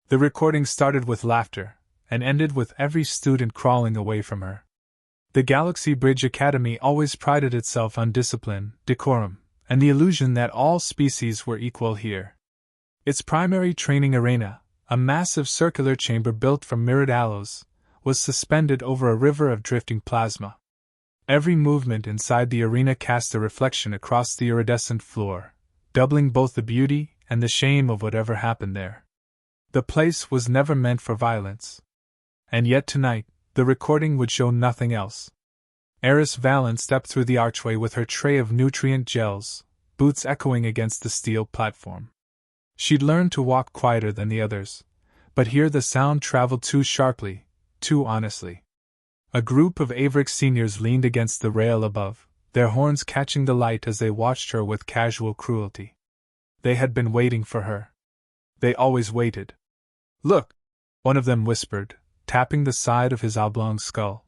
The recording started with laughter, and ended with every student crawling away from her. The Galaxy Bridge Academy always prided itself on discipline, decorum, and the illusion that all species were equal here. Its primary training arena, a massive circular chamber built from mirrored aloes, was suspended over a river of drifting plasma. Every movement inside the arena cast a reflection across the iridescent floor, doubling both the beauty and the shame of whatever happened there. The place was never meant for violence. And yet tonight, the recording would show nothing else. Eris Valen stepped through the archway with her tray of nutrient gels, boots echoing against the steel platform. She'd learned to walk quieter than the others, but here the sound traveled too sharply, too honestly. A group of Averick seniors leaned against the rail above, their horns catching the light as they watched her with casual cruelty. They had been waiting for her. They always waited. "Look," one of them whispered, tapping the side of his oblong skull.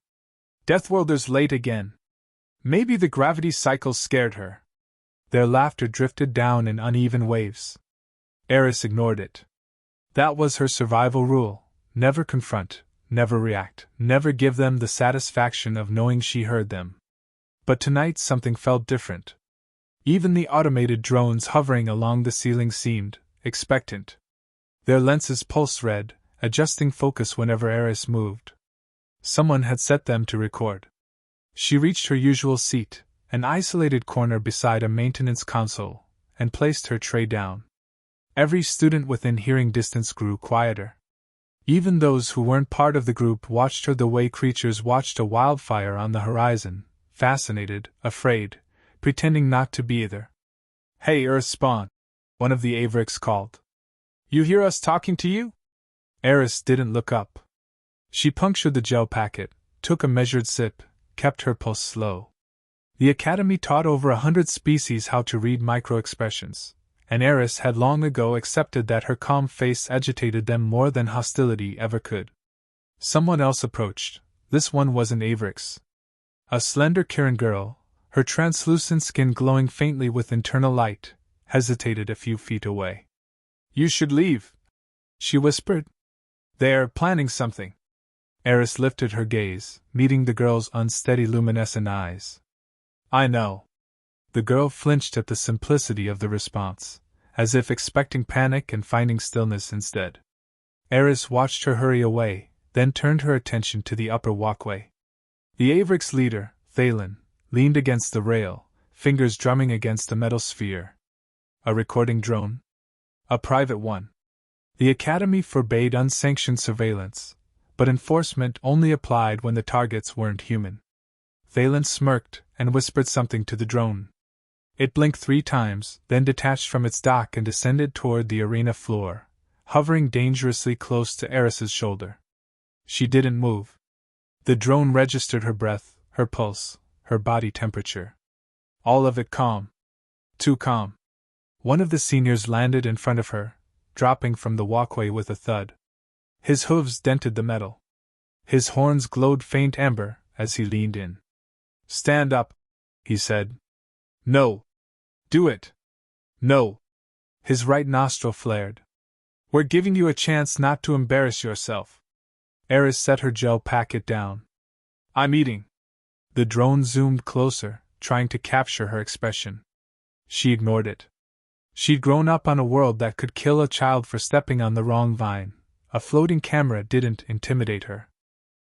"Deathworlder's late again. Maybe the gravity cycle scared her." Their laughter drifted down in uneven waves. Eris ignored it. That was her survival rule: never confront, never react, never give them the satisfaction of knowing she heard them. But tonight something felt different. Even the automated drones hovering along the ceiling seemed expectant. Their lenses pulsed red, adjusting focus whenever Eris moved. Someone had set them to record. She reached her usual seat, an isolated corner beside a maintenance console, and placed her tray down. Every student within hearing distance grew quieter. Even those who weren't part of the group watched her the way creatures watched a wildfire on the horizon, fascinated, afraid, pretending not to be either. "Hey, Earthborn," one of the Avericks called. "You hear us talking to you?" Eris didn't look up. She punctured the gel packet, took a measured sip, kept her pulse slow. The Academy taught over 100 species how to read micro-expressions, and Eris had long ago accepted that her calm face agitated them more than hostility ever could. Someone else approached. This one was an Averix. A slender Kirin girl, her translucent skin glowing faintly with internal light, hesitated a few feet away. "You should leave," she whispered. "They're planning something." Eris lifted her gaze, meeting the girl's unsteady luminescent eyes. "I know." The girl flinched at the simplicity of the response, as if expecting panic and finding stillness instead. Eris watched her hurry away, then turned her attention to the upper walkway. The Averick's leader, Thalen, leaned against the rail, fingers drumming against a metal sphere. A recording drone? A private one. The Academy forbade unsanctioned surveillance, but enforcement only applied when the targets weren't human. Thalen smirked and whispered something to the drone. It blinked 3 times, then detached from its dock and descended toward the arena floor, hovering dangerously close to Eris's shoulder. She didn't move. The drone registered her breath, her pulse, her body temperature. All of it calm. Too calm. One of the seniors landed in front of her, dropping from the walkway with a thud. His hooves dented the metal. His horns glowed faint amber as he leaned in. "Stand up," he said. "No. Do it." "No." His right nostril flared. "We're giving you a chance not to embarrass yourself." Eris set her gel packet down. "I'm eating." The drone zoomed closer, trying to capture her expression. She ignored it. She'd grown up on a world that could kill a child for stepping on the wrong vine. A floating camera didn't intimidate her.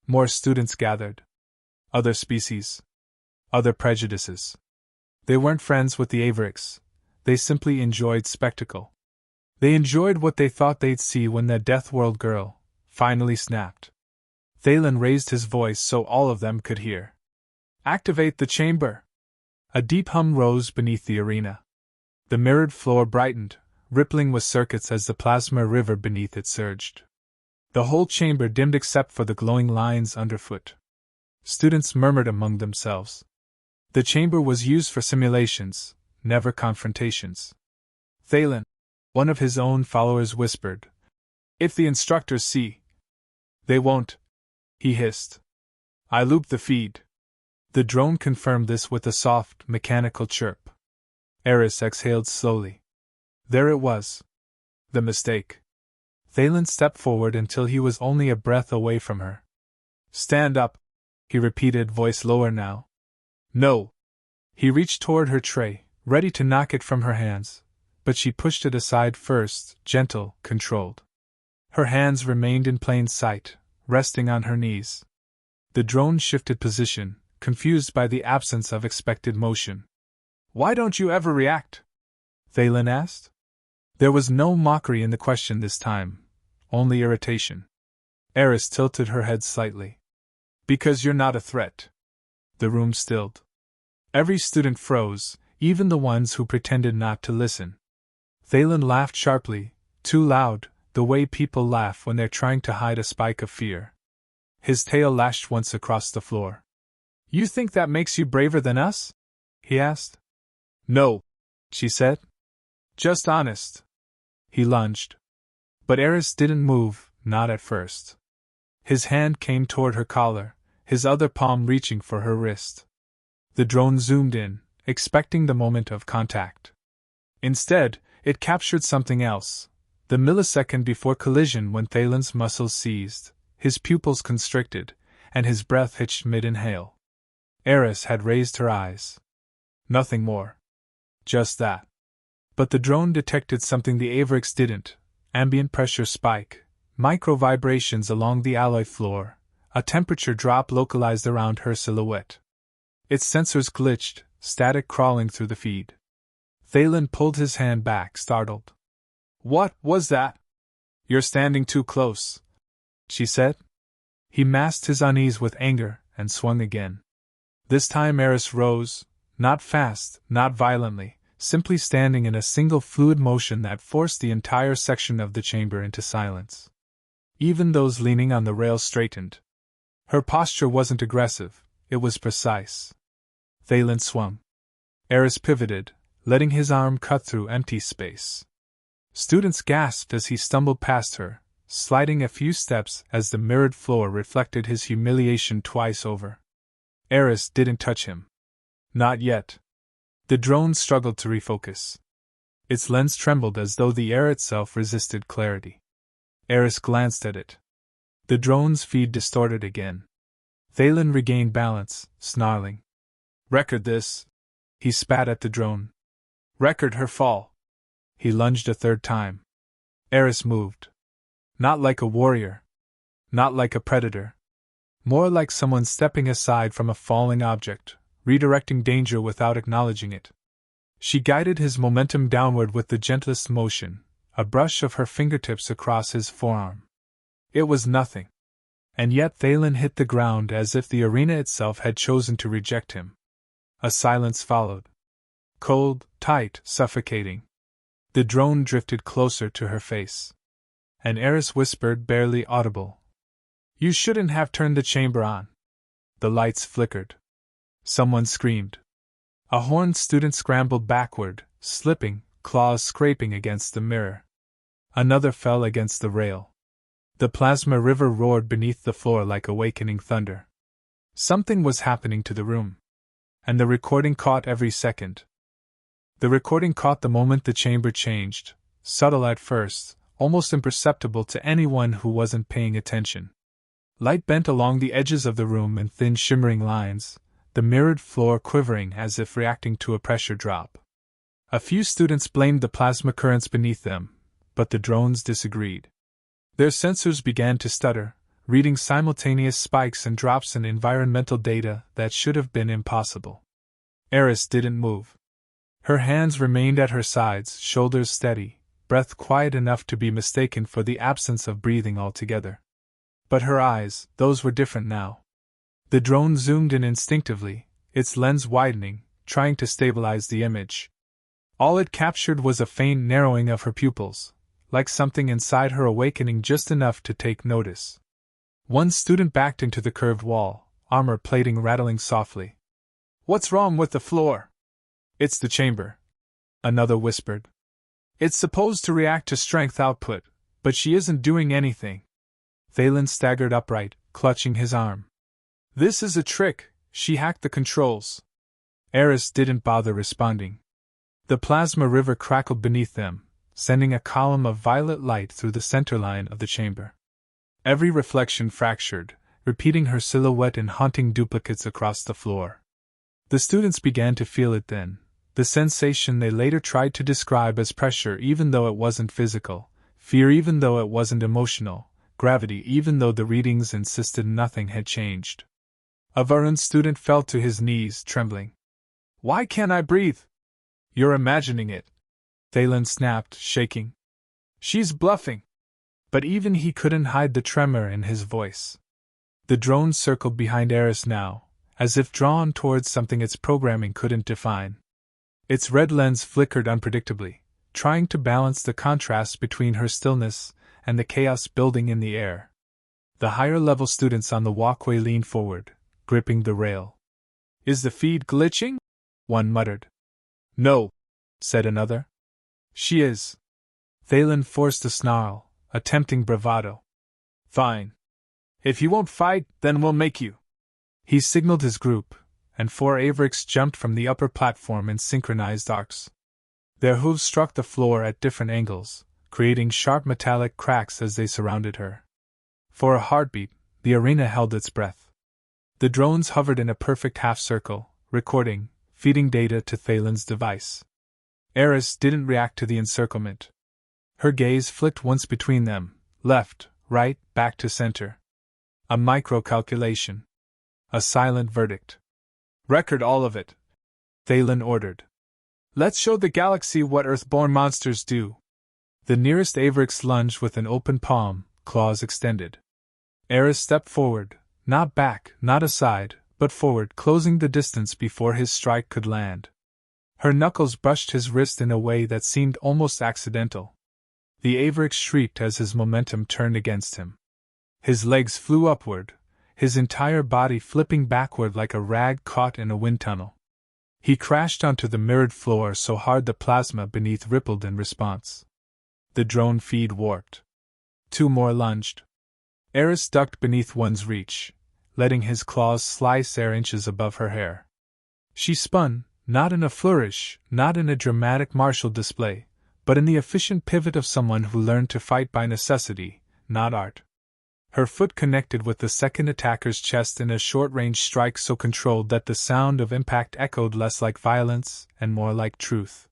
More students gathered. Other species. Other prejudices. They weren't friends with the Avericks. They simply enjoyed spectacle. They enjoyed what they thought they'd see when that deathworld girl finally snapped. Thalen raised his voice so all of them could hear. "Activate the chamber!" A deep hum rose beneath the arena. The mirrored floor brightened, rippling with circuits as the plasma river beneath it surged. The whole chamber dimmed except for the glowing lines underfoot. Students murmured among themselves. The chamber was used for simulations, never confrontations. Thalen, one of his own followers, whispered, "If the instructors see." "They won't," he hissed. "I looped the feed." The drone confirmed this with a soft, mechanical chirp. Eris exhaled slowly. There it was. The mistake. Thalen stepped forward until he was only a breath away from her. "Stand up," he repeated, voice lower now. "No." He reached toward her tray, ready to knock it from her hands, but she pushed it aside first, gentle, controlled. Her hands remained in plain sight, resting on her knees. The drone shifted position, confused by the absence of expected motion. "Why don't you ever react?" Thalen asked. There was no mockery in the question this time, only irritation. Eris tilted her head slightly. "Because you're not a threat." The room stilled. Every student froze, even the ones who pretended not to listen. Thalen laughed sharply, too loud, the way people laugh when they're trying to hide a spike of fear. His tail lashed once across the floor. "You think that makes you braver than us?" he asked. "No," she said. "Just honest." He lunged. But Eris didn't move, not at first. His hand came toward her collar, his other palm reaching for her wrist. The drone zoomed in, expecting the moment of contact. Instead, it captured something else. The millisecond before collision when Thalen's muscles seized, his pupils constricted, and his breath hitched mid-inhale. Eris had raised her eyes. Nothing more. Just that. But the drone detected something the Averix didn't: ambient pressure spike, micro-vibrations along the alloy floor, a temperature drop localized around her silhouette. Its sensors glitched, static crawling through the feed. Thalen pulled his hand back, startled. "What was that?" "You're standing too close," she said. He masked his unease with anger and swung again. This time Eris rose, not fast, not violently, simply standing in a single fluid motion that forced the entire section of the chamber into silence. Even those leaning on the rail straightened. Her posture wasn't aggressive, it was precise. Thalen swung. Eris pivoted, letting his arm cut through empty space. Students gasped as he stumbled past her, sliding a few steps as the mirrored floor reflected his humiliation twice over. Eris didn't touch him. Not yet. The drone struggled to refocus. Its lens trembled as though the air itself resisted clarity. Eris glanced at it. The drone's feed distorted again. Thalen regained balance, snarling. "Record this," he spat at the drone. "Record her fall." He lunged a third time. Eris moved. Not like a warrior. Not like a predator. More like someone stepping aside from a falling object, redirecting danger without acknowledging it. She guided his momentum downward with the gentlest motion, a brush of her fingertips across his forearm. It was nothing. And yet Thalen hit the ground as if the arena itself had chosen to reject him. A silence followed. Cold, tight, suffocating. The drone drifted closer to her face. And Eris whispered, barely audible, "You shouldn't have turned the chamber on." The lights flickered. Someone screamed. A horned student scrambled backward, slipping, claws scraping against the mirror. Another fell against the rail. The plasma river roared beneath the floor like awakening thunder. Something was happening to the room. And the recording caught every second. The recording caught the moment the chamber changed, subtle at first, almost imperceptible to anyone who wasn't paying attention. Light bent along the edges of the room in thin shimmering lines, the mirrored floor quivering as if reacting to a pressure drop. A few students blamed the plasma currents beneath them, but the drones disagreed. Their sensors began to stutter, reading simultaneous spikes and drops in environmental data that should have been impossible. Eris didn't move. Her hands remained at her sides, shoulders steady, breath quiet enough to be mistaken for the absence of breathing altogether. But her eyes, those were different now. The drone zoomed in instinctively, its lens widening, trying to stabilize the image. All it captured was a faint narrowing of her pupils, like something inside her awakening just enough to take notice. One student backed into the curved wall, armor plating rattling softly. "What's wrong with the floor?" "It's the chamber," another whispered. "It's supposed to react to strength output, but she isn't doing anything." Thalen staggered upright, clutching his arm. "This is a trick, she hacked the controls." Eris didn't bother responding. The plasma river crackled beneath them, sending a column of violet light through the center line of the chamber. Every reflection fractured, repeating her silhouette in haunting duplicates across the floor. The students began to feel it then, the sensation they later tried to describe as pressure even though it wasn't physical, fear even though it wasn't emotional, gravity even though the readings insisted nothing had changed. A Varen student fell to his knees, trembling. "Why can't I breathe?" "You're imagining it," Thalen snapped, shaking. "She's bluffing." But even he couldn't hide the tremor in his voice. The drone circled behind Eris now, as if drawn towards something its programming couldn't define. Its red lens flickered unpredictably, trying to balance the contrast between her stillness and the chaos building in the air. The higher-level students on the walkway leaned forward, gripping the rail. "Is the feed glitching?" one muttered. "No," said another. "She is." Thalen forced a snarl, attempting bravado. "Fine. If you won't fight, then we'll make you." He signaled his group, and 4 Averiks jumped from the upper platform in synchronized arcs. Their hooves struck the floor at different angles, creating sharp metallic cracks as they surrounded her. For a heartbeat, the arena held its breath. The drones hovered in a perfect half-circle, recording, feeding data to Thalen's device. Eris didn't react to the encirclement. Her gaze flicked once between them, left, right, back to center. A micro-calculation. A silent verdict. "Record all of it," Thalen ordered. "Let's show the galaxy what Earthborn monsters do." The nearest Averiks lunged with an open palm, claws extended. Eris stepped forward, not back, not aside, but forward, closing the distance before his strike could land. Her knuckles brushed his wrist in a way that seemed almost accidental. The Averik shrieked as his momentum turned against him. His legs flew upward, his entire body flipping backward like a rag caught in a wind tunnel. He crashed onto the mirrored floor so hard the plasma beneath rippled in response. The drone feed warped. 2 more lunged. Eris ducked beneath one's reach, letting his claws slice air inches above her hair. She spun, not in a flourish, not in a dramatic martial display, but in the efficient pivot of someone who learned to fight by necessity, not art. Her foot connected with the second attacker's chest in a short-range strike so controlled that the sound of impact echoed less like violence and more like truth.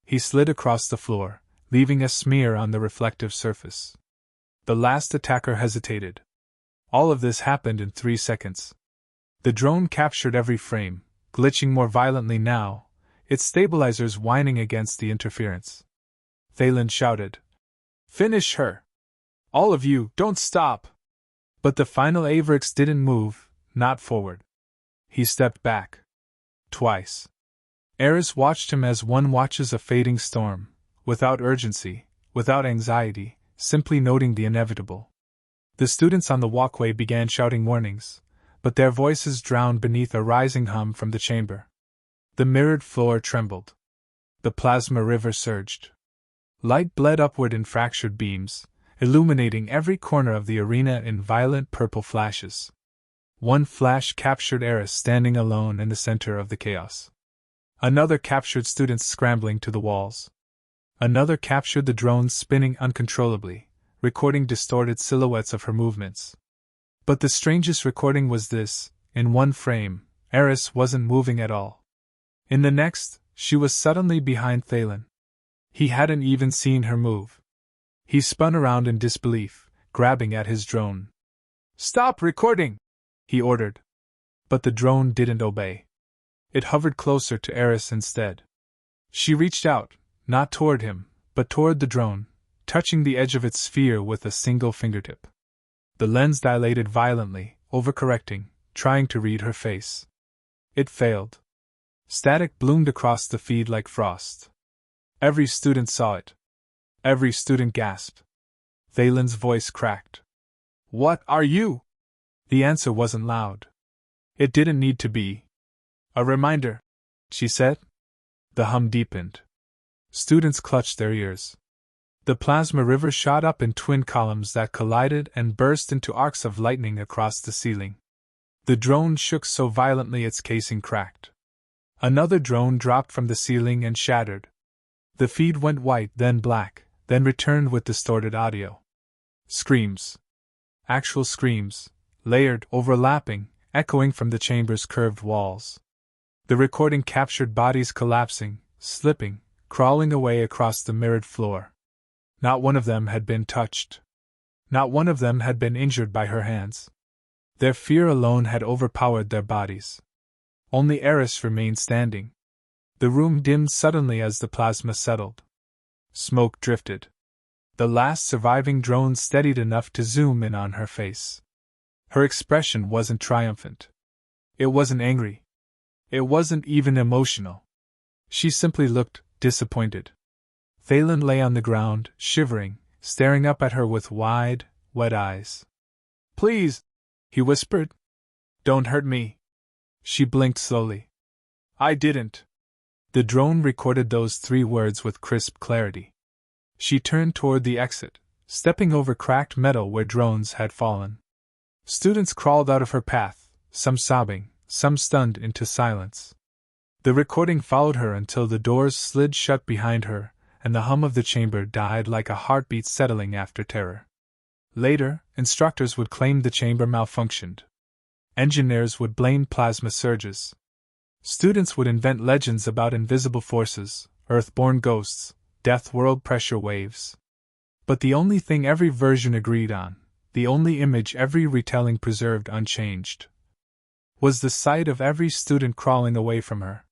He slid across the floor, leaving a smear on the reflective surface. The last attacker hesitated. All of this happened in 3 seconds. The drone captured every frame, glitching more violently now, its stabilizers whining against the interference. Thalen shouted, "Finish her! All of you, don't stop!" But the final Averiks didn't move, not forward. He stepped back. Twice. Eris watched him as one watches a fading storm, without urgency, without anxiety, simply noting the inevitable. The students on the walkway began shouting warnings, but their voices drowned beneath a rising hum from the chamber. The mirrored floor trembled. The plasma river surged. Light bled upward in fractured beams, illuminating every corner of the arena in violent purple flashes. One flash captured Eris standing alone in the center of the chaos. Another captured students scrambling to the walls. Another captured the drones spinning uncontrollably, recording distorted silhouettes of her movements. But the strangest recording was this: in one frame, Eris wasn't moving at all. In the next, she was suddenly behind Thalen. He hadn't even seen her move. He spun around in disbelief, grabbing at his drone. "Stop recording!" he ordered. But the drone didn't obey. It hovered closer to Eris instead. She reached out, not toward him, but toward the drone, touching the edge of its sphere with a single fingertip. The lens dilated violently, overcorrecting, trying to read her face. It failed. Static bloomed across the feed like frost. Every student saw it. Every student gasped. Thalen's voice cracked. "What are you?" The answer wasn't loud. It didn't need to be. "A reminder," she said. The hum deepened. Students clutched their ears. The plasma river shot up in twin columns that collided and burst into arcs of lightning across the ceiling. The drone shook so violently its casing cracked. Another drone dropped from the ceiling and shattered. The feed went white, then black, then returned with distorted audio. Screams. Actual screams, layered, overlapping, echoing from the chamber's curved walls. The recording captured bodies collapsing, slipping, crawling away across the mirrored floor. Not one of them had been touched. Not one of them had been injured by her hands. Their fear alone had overpowered their bodies. Only Eris remained standing. The room dimmed suddenly as the plasma settled. Smoke drifted. The last surviving drone steadied enough to zoom in on her face. Her expression wasn't triumphant. It wasn't angry. It wasn't even emotional. She simply looked disappointed. Valen lay on the ground, shivering, staring up at her with wide, wet eyes. "Please," he whispered. "Don't hurt me." She blinked slowly. "I didn't." The drone recorded those 3 words with crisp clarity. She turned toward the exit, stepping over cracked metal where drones had fallen. Students crawled out of her path, some sobbing, some stunned into silence. The recording followed her until the doors slid shut behind her, and the hum of the chamber died like a heartbeat settling after terror. Later, instructors would claim the chamber malfunctioned. Engineers would blame plasma surges. Students would invent legends about invisible forces, Earthborn ghosts, deathworld pressure waves. But the only thing every version agreed on, the only image every retelling preserved unchanged, was the sight of every student crawling away from her.